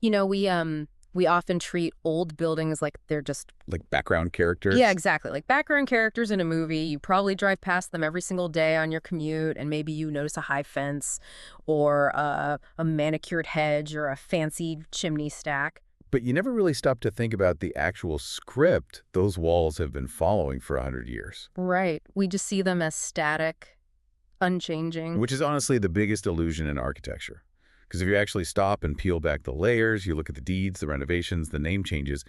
You know, we often treat old buildings like they're just. Like background characters? Yeah, exactly. Like background characters in a movie. You probably drive past them every single day on your commute, and maybe you notice a high fence or a manicured hedge or a fancy chimney stack. But you never really stop to think about the actual script those walls have been following for 100 years. Right. We just see them as static, unchanging. Which is honestly the biggest illusion in architecture. Because if you actually stop and peel back the layers, you look at the deeds, the renovations, the name changes,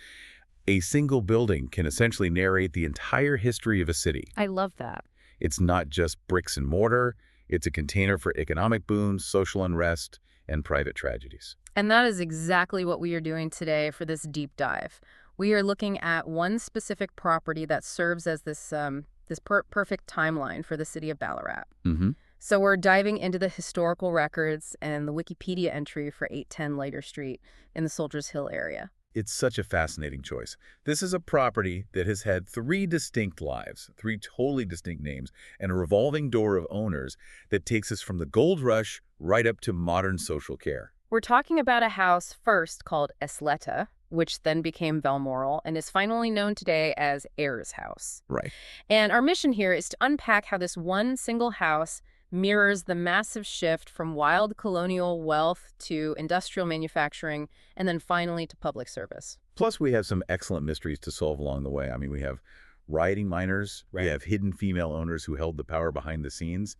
a single building can essentially narrate the entire history of a city. I love that. It's not just bricks and mortar, it's a container for economic booms, social unrest, and private tragedies. And that is exactly what we are doing today for this deep dive. We are looking at one specific property that serves as this perfect timeline for the city of Ballarat. Mm-hmm. So we're diving into the historical records and the Wikipedia entry for 810 Leiter Street in the Soldiers Hill area. It's such a fascinating choice. This is a property that has had 3 distinct lives, 3 totally distinct names, and a revolving door of owners that takes us from the gold rush right up to modern social care. We're talking about a house first called Esleta, which then became Balmoral and is finally known today as Eyres House. Right. And our mission here is to unpack how this one single house mirrors the massive shift from wild colonial wealth to industrial manufacturing and then finally to public service. Plus, we have some excellent mysteries to solve along the way. I mean, we have rioting miners, we have hidden female owners who held the power behind the scenes,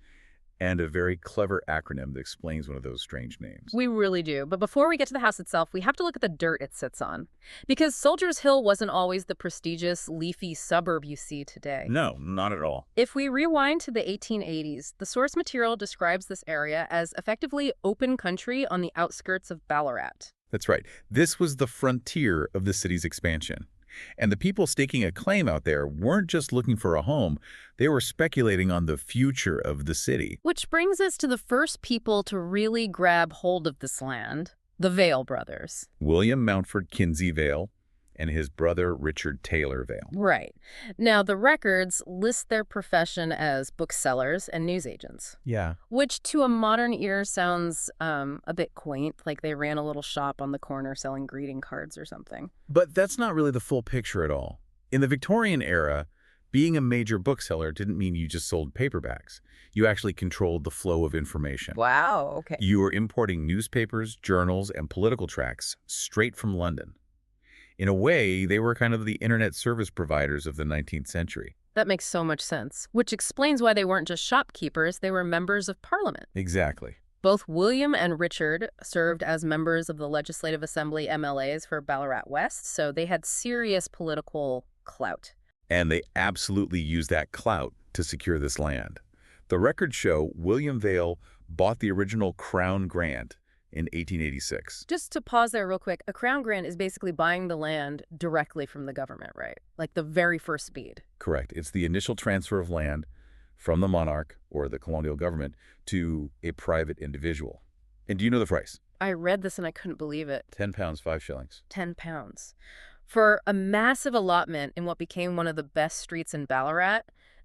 and a very clever acronym that explains one of those strange names. We really do. But before we get to the house itself, we have to look at the dirt it sits on. Because Soldiers Hill wasn't always the prestigious, leafy suburb you see today. No, not at all. If we rewind to the 1880s, the source material describes this area as effectively open country on the outskirts of Ballarat. That's right. This was the frontier of the city's expansion. And the people staking a claim out there weren't just looking for a home, they were speculating on the future of the city. Which brings us to the first people to really grab hold of this land, the Vale brothers. William Mountford Kinsey Vale and his brother Richard Taylor Vale. Right. Now, the records list their profession as booksellers and newsagents. Yeah. Which to a modern ear sounds a bit quaint, like they ran a little shop on the corner selling greeting cards or something. But that's not really the full picture at all. In the Victorian era, being a major bookseller didn't mean you just sold paperbacks. You actually controlled the flow of information. Wow, okay. You were importing newspapers, journals, and political tracts straight from London. In a way, they were kind of the internet service providers of the 19th century. That makes so much sense, which explains why they weren't just shopkeepers, they were members of Parliament. Exactly. Both William and Richard served as members of the Legislative Assembly MLAs for Ballarat West, so they had serious political clout. And they absolutely used that clout to secure this land. The records show William Vale bought the original Crown Grant in 1886. Just to pause there real quick, a Crown Grant is basically buying the land directly from the government, right? Like the very first speed. Correct. It's the initial transfer of land from the monarch or the colonial government to a private individual. And do you know the price? I read this and I couldn't believe it. £10, 5 shillings. £10. For a massive allotment in what became one of the best streets in Ballarat,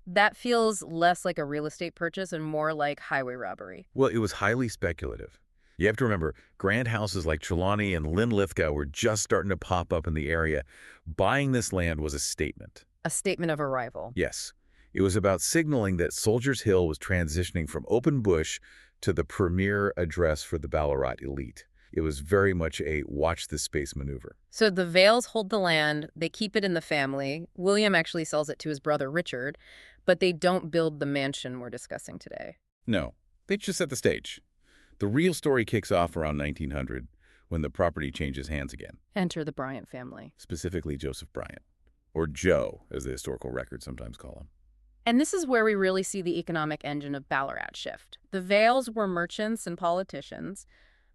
that feels less like a real estate purchase and more like highway robbery. Well, it was highly speculative. You have to remember, grand houses like Trelawney and Linlithgow were just starting to pop up in the area. Buying this land was a statement. A statement of arrival. Yes. It was about signaling that Soldiers Hill was transitioning from open bush to the premier address for the Ballarat elite. It was very much a watch this space maneuver. So the Vales hold the land, they keep it in the family. William actually sells it to his brother Richard, but they don't build the mansion we're discussing today. No, they just set the stage. The real story kicks off around 1900 when the property changes hands again. Enter the Bryant family. Specifically Joseph Bryant, or Joe, as the historical records sometimes call him. And this is where we really see the economic engine of Ballarat shift. The Vales were merchants and politicians,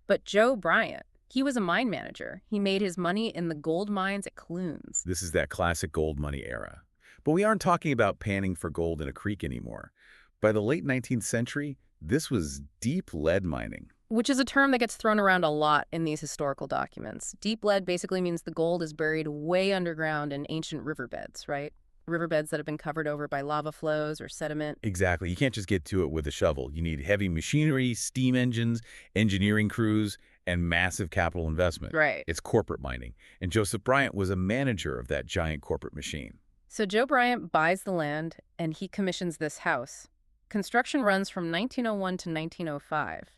but Joe Bryant, he was a mine manager. He made his money in the gold mines at Clunes. This is that classic gold money era. But we aren't talking about panning for gold in a creek anymore. By the late 19th century, this was deep lead mining. Which is a term that gets thrown around a lot in these historical documents. Deep lead basically means the gold is buried way underground in ancient riverbeds, right? Riverbeds that have been covered over by lava flows or sediment. Exactly. You can't just get to it with a shovel. You need heavy machinery, steam engines, engineering crews, and massive capital investment. Right. It's corporate mining, and Joseph Bryant was a manager of that giant corporate machine. So Joe Bryant buys the land, and he commissions this house. Construction runs from 1901 to 1905.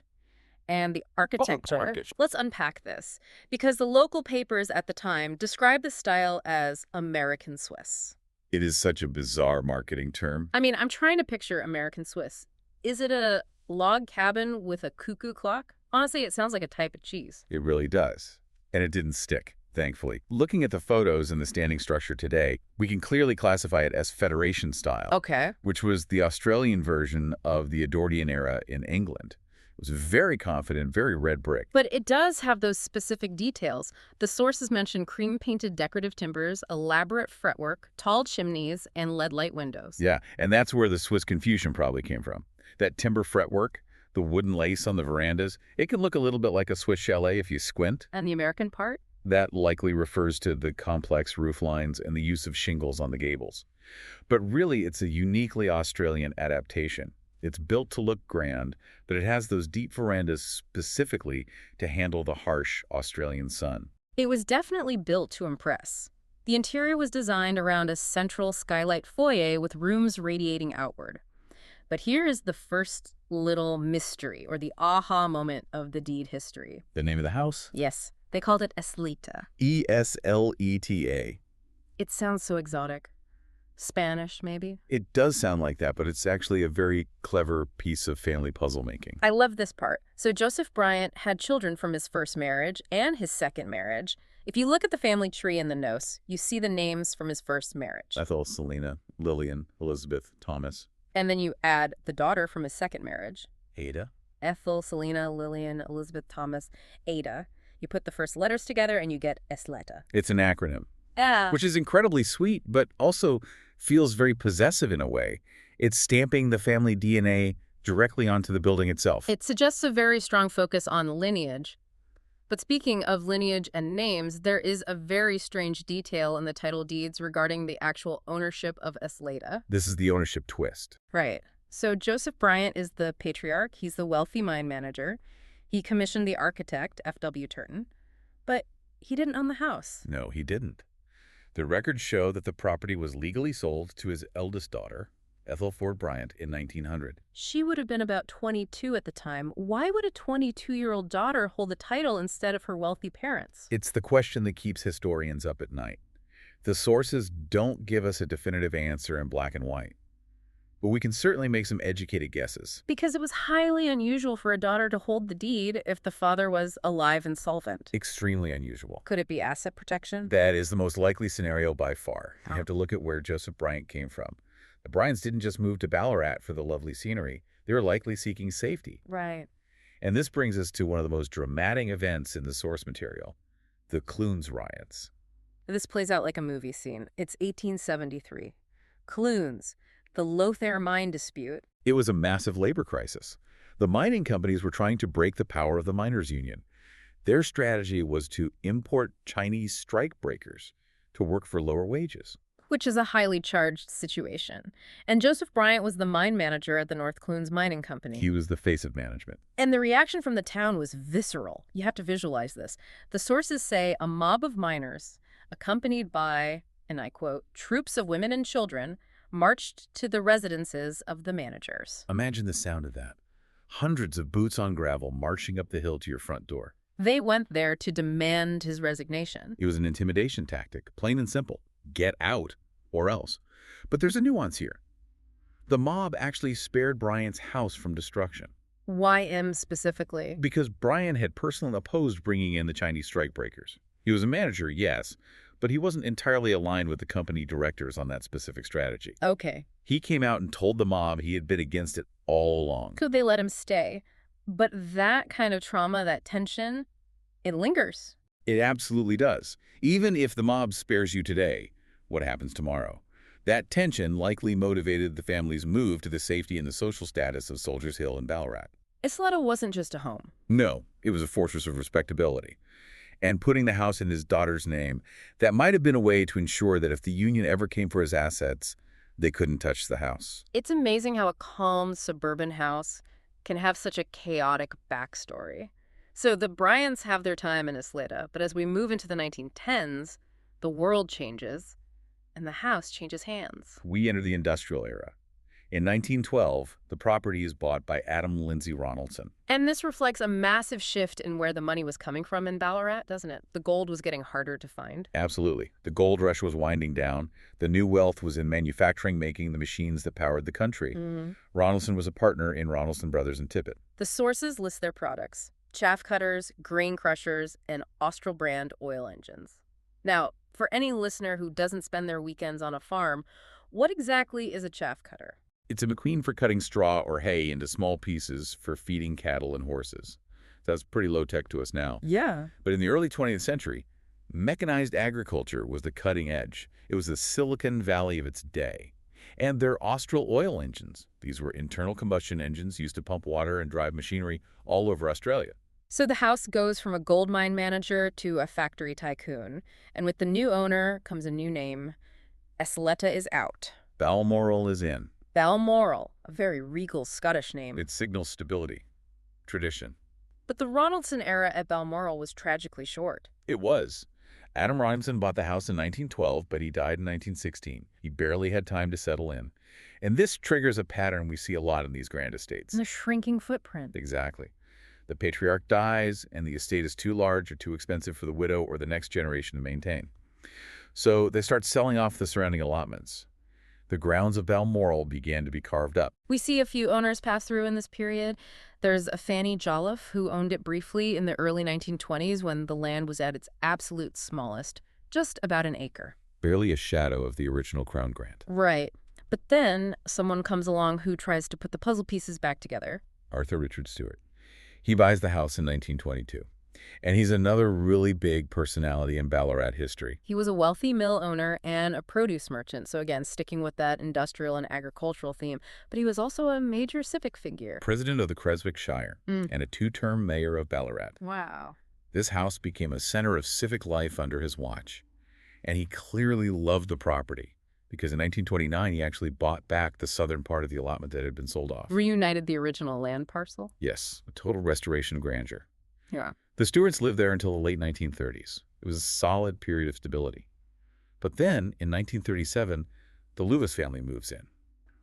And the architecture. Let's unpack this, because the local papers at the time described the style as American Swiss. It is such a bizarre marketing term. I mean, I'm trying to picture American Swiss. Is it a log cabin with a cuckoo clock? Honestly, it sounds like a type of cheese. It really does. And it didn't stick, thankfully. Looking at the photos and the standing structure today, we can clearly classify it as Federation style. Okay. Which was the Australian version of the Edwardian era in England. It was very confident, very red brick. But it does have those specific details. The sources mention cream-painted decorative timbers, elaborate fretwork, tall chimneys, and lead-light windows. Yeah, and that's where the Swiss confusion probably came from. That timber fretwork, the wooden lace on the verandas, it can look a little bit like a Swiss chalet if you squint. And the American part? That likely refers to the complex roof lines and the use of shingles on the gables. But really, it's a uniquely Australian adaptation. It's built to look grand, but it has those deep verandas specifically to handle the harsh Australian sun. It was definitely built to impress. The interior was designed around a central skylight foyer with rooms radiating outward. But here is the first little mystery, or the aha moment of the deed history. The name of the house? Yes, they called it Esleta. Esleta. It sounds so exotic. Spanish, maybe? It does sound like that, but it's actually a very clever piece of family puzzle making. I love this part. So Joseph Bryant had children from his first marriage and his second marriage. If you look at the family tree in the nos, you see the names from his first marriage. Ethel, Selena, Lillian, Elizabeth, Thomas. And then you add the daughter from his second marriage. Ada. Ethel, Selena, Lillian, Elizabeth, Thomas, Ada. You put the first letters together and you get Esleta. It's an acronym. Yeah. Which is incredibly sweet, but also feels very possessive in a way. It's stamping the family DNA directly onto the building itself. It suggests a very strong focus on lineage. But speaking of lineage and names, there is a very strange detail in the title deeds regarding the actual ownership of Esleta. This is the ownership twist. Right. So Joseph Bryant is the patriarch. He's the wealthy mine manager. He commissioned the architect, F.W. Turton. But he didn't own the house. No, he didn't. The records show that the property was legally sold to his eldest daughter, Ethel Ford Bryant, in 1900. She would have been about 22 at the time. Why would a 22-year-old daughter hold the title instead of her wealthy parents? It's the question that keeps historians up at night. The sources don't give us a definitive answer in black and white. But we can certainly make some educated guesses. Because it was highly unusual for a daughter to hold the deed if the father was alive and solvent. Extremely unusual. Could it be asset protection? That is the most likely scenario by far. You have to look at where Joseph Bryant came from. The Bryants didn't just move to Ballarat for the lovely scenery. They were likely seeking safety. Right. And this brings us to one of the most dramatic events in the source material, the Clunes Riots. This plays out like a movie scene. It's 1873. Clunes, the Lothair mine dispute. It was a massive labor crisis. The mining companies were trying to break the power of the miners' union. Their strategy was to import Chinese strike breakers to work for lower wages. Which is a highly charged situation. And Joseph Bryant was the mine manager at the North Clunes Mining Company. He was the face of management. And the reaction from the town was visceral. You have to visualize this. The sources say a mob of miners, accompanied by, and I quote, troops of women and children, marched to the residences of the managers. Imagine the sound of that. Hundreds of boots on gravel marching up the hill to your front door. They went there to demand his resignation. It was an intimidation tactic, plain and simple. Get out, or else. But there's a nuance here. The mob actually spared Bryant's house from destruction. YM specifically? Because Bryant had personally opposed bringing in the Chinese strikebreakers. He was a manager, yes, but he wasn't entirely aligned with the company directors on that specific strategy. Okay. He came out and told the mob he had been against it all along. Could they let him stay? But that kind of trauma, that tension, it lingers. It absolutely does. Even if the mob spares you today, what happens tomorrow? That tension likely motivated the family's move to the safety and the social status of Soldiers Hill and Ballarat. Esleta wasn't just a home. No, it was a fortress of respectability. And putting the house in his daughter's name, that might have been a way to ensure that if the union ever came for his assets, they couldn't touch the house. It's amazing how a calm suburban house can have such a chaotic backstory. So the Bryants have their time in Esleta, but as we move into the 1910s, the world changes and the house changes hands. We enter the industrial era. In 1912, the property is bought by Adam Lindsay Ronaldson. And this reflects a massive shift in where the money was coming from in Ballarat, doesn't it? The gold was getting harder to find. Absolutely. The gold rush was winding down. The new wealth was in manufacturing, making the machines that powered the country. Ronaldson was a partner in Ronaldson Brothers and Tippett. The sources list their products: chaff cutters, grain crushers, and Austral brand oil engines. Now, for any listener who doesn't spend their weekends on a farm, what exactly is a chaff cutter? It's a machine for cutting straw or hay into small pieces for feeding cattle and horses. That's pretty low-tech to us now. Yeah. But in the early 20th century, mechanized agriculture was the cutting edge. It was the Silicon Valley of its day. And their Austral oil engines. These were internal combustion engines used to pump water and drive machinery all over Australia. So the house goes from a gold mine manager to a factory tycoon. And with the new owner comes a new name. Esleta is out. Balmoral is in. Balmoral, a very regal Scottish name. It signals stability, tradition. But the Ronaldson era at Balmoral was tragically short. It was. Adam Ronaldson bought the house in 1912, but he died in 1916. He barely had time to settle in. And this triggers a pattern we see a lot in these grand estates. And a shrinking footprint. Exactly. The patriarch dies, and the estate is too large or too expensive for the widow or the next generation to maintain. So they start selling off the surrounding allotments. The grounds of Balmoral began to be carved up. We see a few owners pass through in this period. There's a Fanny Jolliffe, who owned it briefly in the early 1920s when the land was at its absolute smallest, just about an acre. Barely a shadow of the original Crown grant. Right. But then someone comes along who tries to put the puzzle pieces back together. Arthur Richard Stewart. He buys the house in 1922. And he's another really big personality in Ballarat history. He was a wealthy mill owner and a produce merchant, so again, sticking with that industrial and agricultural theme. But he was also a major civic figure. President of the Creswick Shire and a two-term mayor of Ballarat. Wow. This house became a center of civic life under his watch. And he clearly loved the property, because in 1929 he actually bought back the southern part of the allotment that had been sold off. Reunited the original land parcel? Yes, a total restoration of grandeur. Yeah. The Stewarts lived there until the late 1930s. It was a solid period of stability. But then, in 1937, the Lewis family moves in.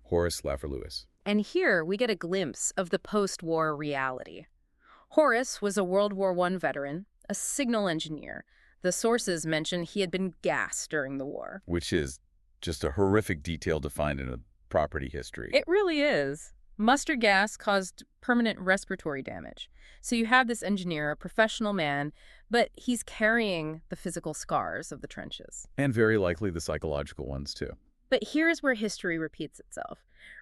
Horace Laffer Lewis. And here we get a glimpse of the post-war reality. Horace was a World War I veteran, a signal engineer. The sources mention he had been gassed during the war. Which is just a horrific detail to find in a property history. It really is. Mustard gas caused permanent respiratory damage. So you have this engineer, a professional man, but he's carrying the physical scars of the trenches. And very likely the psychological ones, too. But here's where history repeats itself.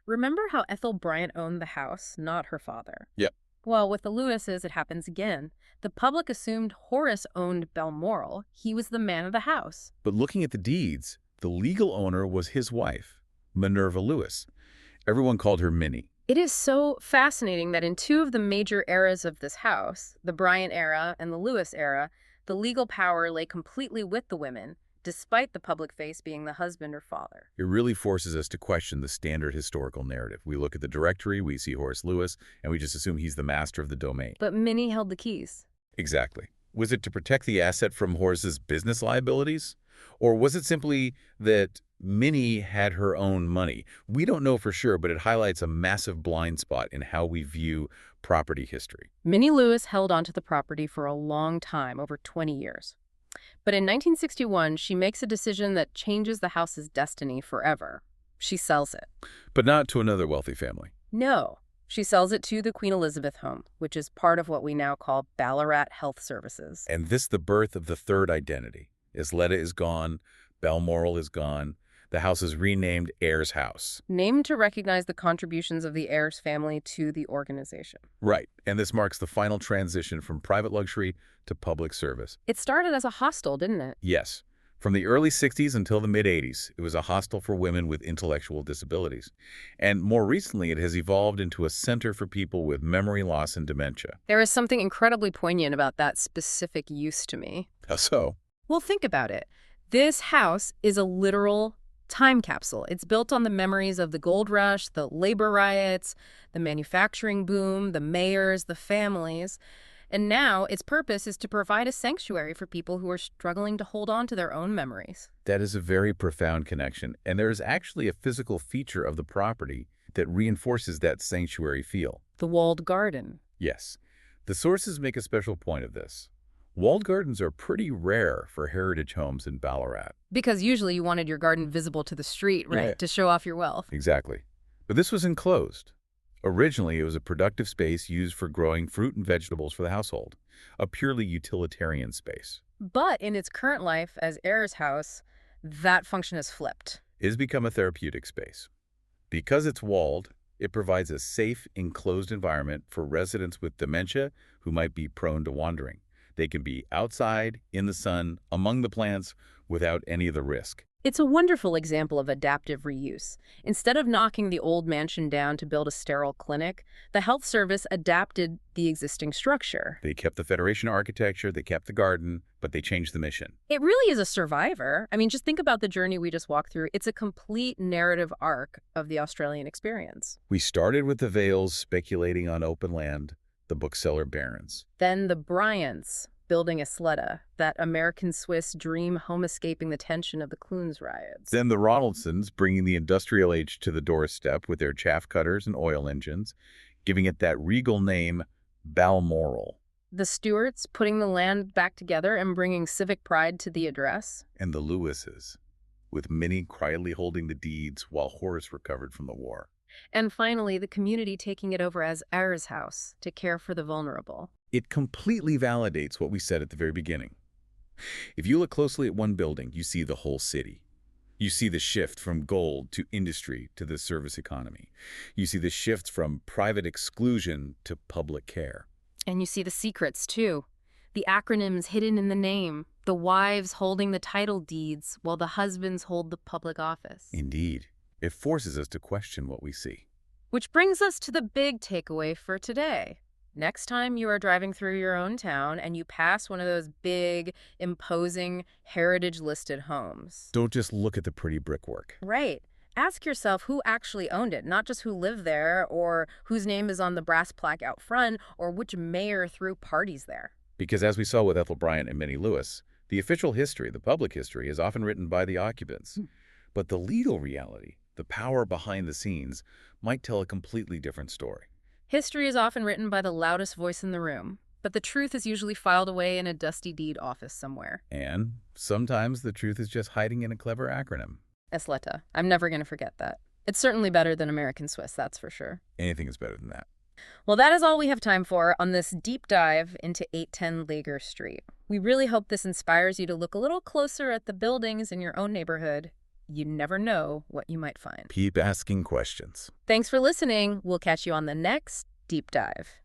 Remember how Ethel Bryant owned the house, not her father? Yep. Well, with the Lewises, it happens again. The public assumed Horace owned Balmoral. He was the man of the house. But looking at the deeds, the legal owner was his wife, Minerva Lewis. Everyone called her Minnie. It is so fascinating that in two of the major eras of this house, the Bryant era and the Lewis era, the legal power lay completely with the women, despite the public face being the husband or father. It really forces us to question the standard historical narrative. We look at the directory, we see Horace Lewis, and we just assume he's the master of the domain. But Minnie held the keys. Exactly. Was it to protect the asset from Horace's business liabilities? Or was it simply that Minnie had her own money? We don't know for sure, but it highlights a massive blind spot in how we view property history. Minnie Lewis held onto the property for a long time, over 20 years. But in 1961, she makes a decision that changes the house's destiny forever. She sells it. But not to another wealthy family. No. She sells it to the Queen Elizabeth home, which is part of what we now call Ballarat Health Services. And this the birth of the third identity. Esleta is gone, Balmoral is gone. The house is renamed Eyres House. Named to recognize the contributions of the Eyres family to the organization. Right, and this marks the final transition from private luxury to public service. It started as a hostel, didn't it? Yes. From the early 60s until the mid-80s, it was a hostel for women with intellectual disabilities. And more recently, it has evolved into a center for people with memory loss and dementia. There is something incredibly poignant about that specific use to me. How so? Well, think about it. This house is a literal time capsule. It's built on the memories of the gold rush, the labor riots, the manufacturing boom, the mayors, the families. And now its purpose is to provide a sanctuary for people who are struggling to hold on to their own memories. That is a very profound connection, and there is actually a physical feature of the property that reinforces that sanctuary feel. The walled garden. Yes, the sources make a special point of this. Walled gardens are pretty rare for heritage homes in Ballarat. Because usually you wanted your garden visible to the street, right? Yeah. To show off your wealth. Exactly. But this was enclosed. Originally, it was a productive space used for growing fruit and vegetables for the household, a purely utilitarian space. But in its current life as Eyres House, that function has flipped. It has become a therapeutic space. Because it's walled, it provides a safe, enclosed environment for residents with dementia who might be prone to wandering. They can be outside, in the sun, among the plants, without any of the risk. It's a wonderful example of adaptive reuse. Instead of knocking the old mansion down to build a sterile clinic, the health service adapted the existing structure. They kept the Federation architecture, they kept the garden, but they changed the mission. It really is a survivor. I mean, just think about the journey we just walked through. It's a complete narrative arc of the Australian experience. We started with the Vales speculating on open land, the bookseller barons. Then the Bryants building Esleta, that American-Swiss dream home escaping the tension of the Clunes Riots. Then the Ronaldsons bringing the industrial age to the doorstep with their chaff cutters and oil engines, giving it that regal name, Balmoral. The Stewarts putting the land back together and bringing civic pride to the address. And the Lewises, with Minnie quietly holding the deeds while Horace recovered from the war. And finally, the community taking it over as Eyres House to care for the vulnerable. It completely validates what we said at the very beginning. If you look closely at one building, you see the whole city. You see the shift from gold to industry to the service economy. You see the shift from private exclusion to public care. And you see the secrets, too. The acronyms hidden in the name. The wives holding the title deeds while the husbands hold the public office. Indeed. It forces us to question what we see. Which brings us to the big takeaway for today. Next time you are driving through your own town and you pass one of those big, imposing, heritage-listed homes. Don't just look at the pretty brickwork. Right. Ask yourself who actually owned it, not just who lived there or whose name is on the brass plaque out front or which mayor threw parties there. Because as we saw with Ethel Bryant and Minnie Lewis, the official history, the public history, is often written by the occupants. But the legal reality, the power behind the scenes, might tell a completely different story. History is often written by the loudest voice in the room, but the truth is usually filed away in a dusty deed office somewhere. And sometimes the truth is just hiding in a clever acronym. Esleta. I'm never going to forget that. It's certainly better than American-Swiss, that's for sure. Anything is better than that. Well, that is all we have time for on this deep dive into 810 Lager Street. We really hope this inspires you to look a little closer at the buildings in your own neighborhood. You never know what you might find. Keep asking questions. Thanks for listening. We'll catch you on the next Deep Dive.